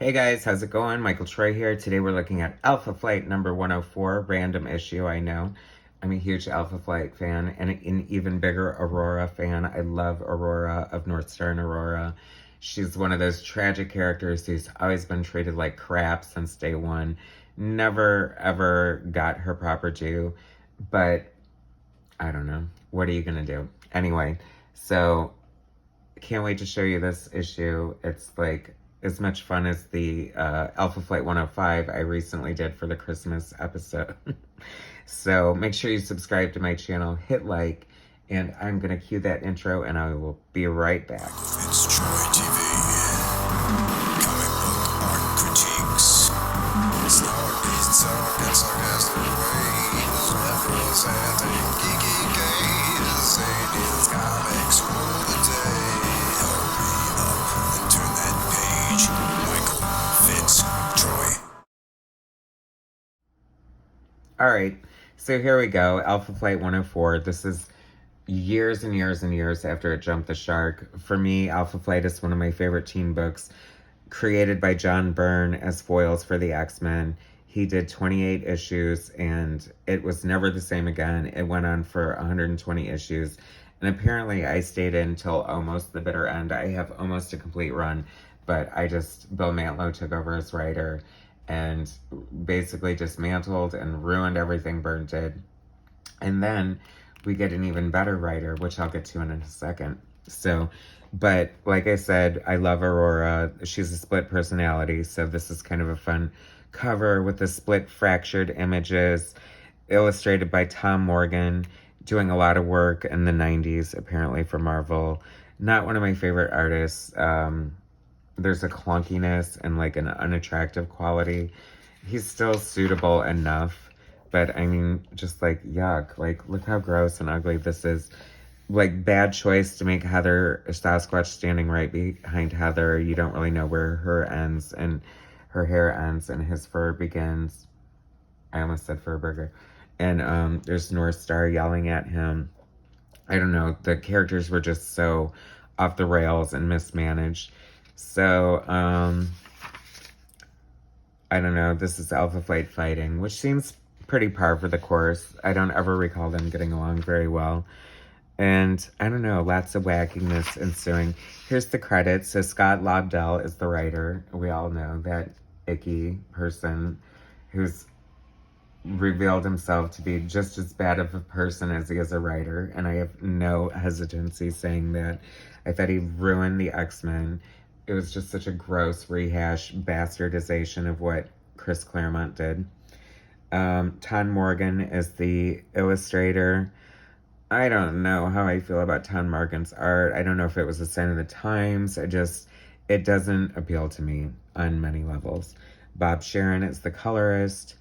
Hey guys, how's it going? Michael Troy here. Today we're looking at Alpha Flight number 104, random issue, I know. I'm a huge Alpha Flight fan and an even bigger Aurora fan. I love Aurora of Northstar and Aurora. She's one of those tragic characters who's always been treated like crap since day one. Never, ever got her proper due, but I don't know. What are you gonna do? Anyway, so can't wait to show you this issue. It's like as much fun as the Alpha Flight 105 I recently did for the Christmas episode. So make sure you subscribe to my channel, hit like, and I'm gonna cue that intro and I will be right back. FitzTroytv, comic book art critiques, snark, talk, and sarcastic ways, representing geeky gaze, Sadie's comics rule the day. Hurry up and turn that page, Michael FitzTroy. Alright, so here we go, Alpha Flight 104. This is years and years and years after it jumped the shark. For me, Alpha Flight is one of my favorite teen books, created by John Byrne as foils for the X-Men. He did 28 issues, and it was never the same again. It went on for 120 issues, and apparently I stayed in until almost the bitter end. I have almost a complete run, but Bill Mantlo took over as writer, and basically dismantled and ruined everything Byrne did. And then we get an even better writer, which I'll get to in a second. So, but like I said, I love Aurora. She's a split personality, so this is kind of a fun cover with the split fractured images, illustrated by Tom Morgan, doing a lot of work in the 90s, apparently, for Marvel. Not one of my favorite artists. There's a clunkiness and like an unattractive quality. He's still suitable enough, but I mean, just like, yuck. Like, look how gross and ugly this is. Like, bad choice to make Heather Sasquatch standing right behind Heather. You don't really know where her ends and her hair ends and his fur begins. I almost said Furburger. And there's Northstar yelling at him. I don't know. The characters were just so off the rails and mismanaged. So, I don't know. This is Alpha Flight fighting, which seems pretty par for the course. I don't ever recall them getting along very well. And I don't know, lots of wackiness ensuing. Here's the credits. So Scott Lobdell is the writer. We all know that icky person who's revealed himself to be just as bad of a person as he is a writer. And I have no hesitancy saying that. I thought he ruined the X-Men. It was just such a gross rehash, bastardization of what Chris Claremont did. Tom Morgan is the illustrator. I don't know how I feel about Tom Morgan's art. I don't know if it was a sign of the times. It doesn't appeal to me on many levels. Bob Sharon is the colorist.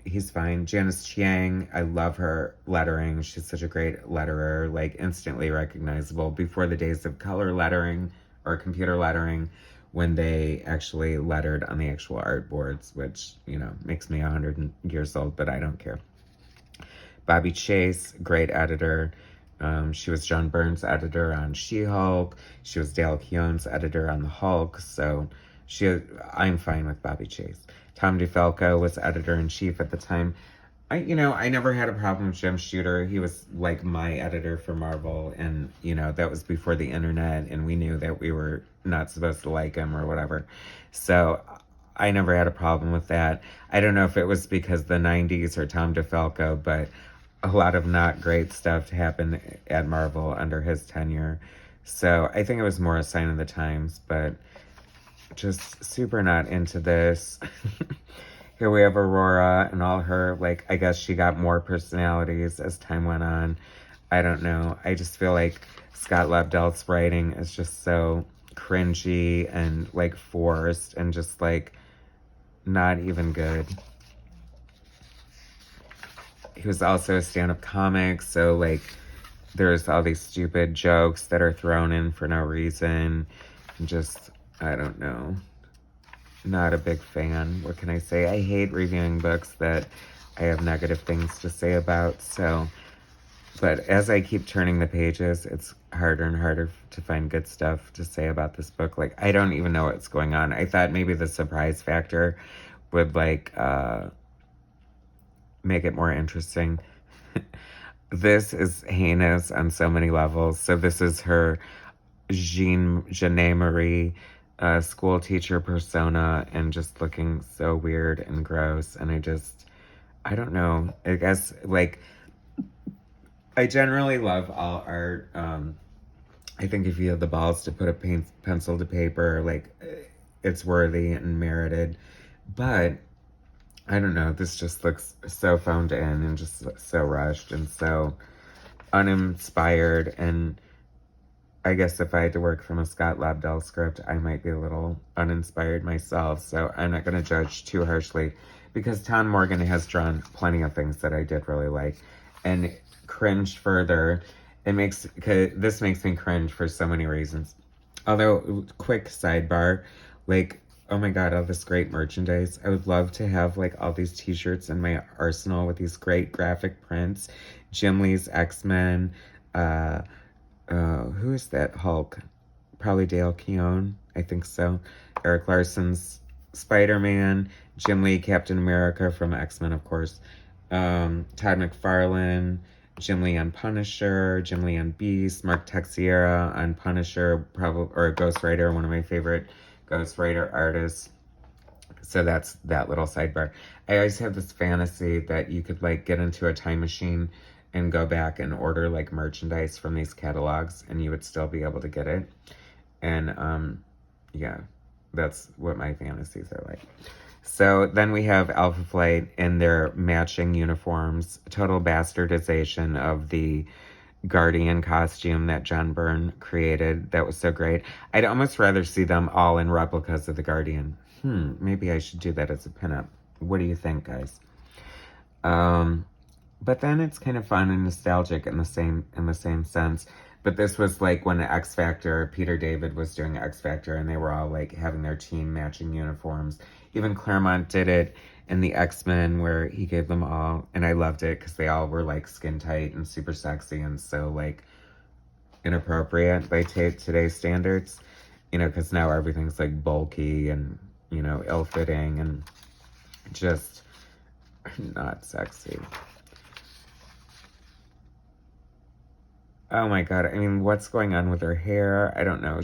He's fine. Janice Chiang, I love her lettering. She's such a great letterer, like instantly recognizable. Before the days of color lettering or computer lettering, when they actually lettered on the actual art boards, which, you know, makes me 100 years old, but I don't care. Bobby Chase, great editor. She was John Byrne's editor on She-Hulk. She was Dale Keown's editor on the Hulk, so I'm fine with Bobby Chase. Tom DeFalco was editor-in-chief at the time. I never had a problem with Jim Shooter. He was like my editor for Marvel, and, that was before the internet, and we knew that we were not supposed to like him or whatever. So I never had a problem with that. I don't know if it was because the 90s or Tom DeFalco, but a lot of not great stuff happened at Marvel under his tenure. So I think it was more a sign of the times, but just super not into this. Here we have Aurora and all her, I guess she got more personalities as time went on. I don't know. I just feel like Scott Lobdell's writing is just so cringy and, forced and just, not even good. He was also a stand-up comic, so, there's all these stupid jokes that are thrown in for no reason. And just, I don't know. Not a big fan. What can I say? I hate reviewing books that I have negative things to say about. So But as I keep turning the pages, it's harder and harder to find good stuff to say about this book. Like, I don't even know what's going on. I thought maybe the surprise factor would, like, make it more interesting. This is heinous on so many levels. So this is her Jeanne Marie school teacher persona, and just looking so weird and gross. And I don't know. I guess, like, I generally love all art. I think if you have the balls to put a pencil to paper, like, it's worthy and merited. But I don't know. This just looks so phoned in and just so rushed and so uninspired. And I guess if I had to work from a Scott Lobdell script, I might be a little uninspired myself. So I'm not going to judge too harshly, because Tom Morgan has drawn plenty of things that I did really like. And cringe further. This makes me cringe for so many reasons. Although, quick sidebar, like, oh my god, all this great merchandise. I would love to have, like, all these t-shirts in my arsenal with these great graphic prints. Jim Lee's X-Men, who is that Hulk? Probably Dale Keown, I think so. Eric Larson's Spider-Man, Jim Lee, Captain America from X-Men, of course. Todd McFarlane, Jim Lee on Punisher, Jim Lee on Beast, Mark Texiera on Punisher, or Ghost Rider, one of my favorite Ghost Rider artists. So that's that little sidebar. I always have this fantasy that you could, like, get into a time machine and go back and order, like, merchandise from these catalogs, and you would still be able to get it. And yeah, that's what my fantasies are like. So then we have Alpha Flight in their matching uniforms, total bastardization of the Guardian costume that John Byrne created. That was so great. I'd almost rather see them all in replicas of the Guardian. Maybe I should do that as a pinup. What do you think, guys? But then it's kind of fun and nostalgic in the same sense. But this was like when X Factor, Peter David was doing X Factor, and they were all, like, having their team matching uniforms. Even Claremont did it in the X-Men, where he gave them all, and I loved it because they all were, like, skin tight and super sexy and so, like, inappropriate by today's standards. You know, because now everything's, like, bulky and, you know, ill-fitting and just not sexy. Oh my god, I mean, what's going on with her hair? I don't know.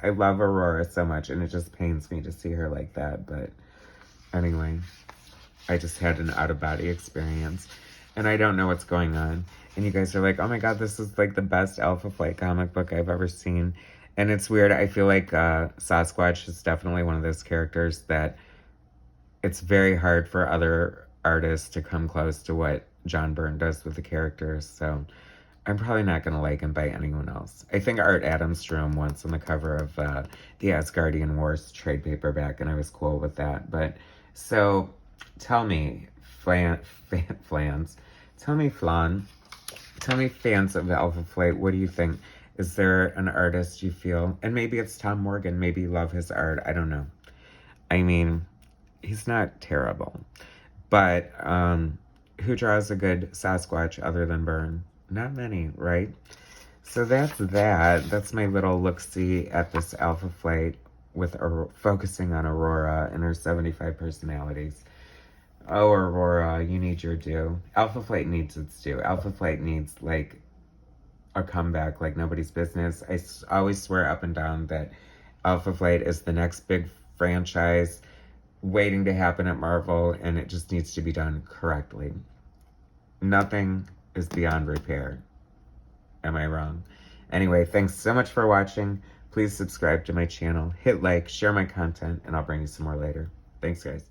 I love Aurora so much, and it just pains me to see her like that. But anyway, I just had an out-of-body experience, and I don't know what's going on. And you guys are like, oh my god, this is, like, the best Alpha Flight comic book I've ever seen. And it's weird. I feel like Sasquatch is definitely one of those characters that it's very hard for other artists to come close to what John Byrne does with the characters. So I'm probably not going to like him by anyone else. I think Art Adams drew him once on the cover of the Asgardian Wars trade paperback, and I was cool with that. But, so, tell me, fans, tell me, fans of Alpha Flight, what do you think? Is there an artist you feel, and maybe it's Tom Morgan, maybe you love his art, I don't know. I mean, he's not terrible. But, who draws a good Sasquatch other than Byrne? Not many, right? So that's that. That's my little look-see at this Alpha Flight with focusing on Aurora and her 75 personalities. Oh, Aurora, you need your due. Alpha Flight needs its due. Alpha Flight needs, like, a comeback like nobody's business. I always swear up and down that Alpha Flight is the next big franchise waiting to happen at Marvel, and it just needs to be done correctly. Nothing is beyond repair. Am I wrong? Anyway, thanks so much for watching. Please subscribe to my channel, hit like, share my content, and I'll bring you some more later. Thanks, guys.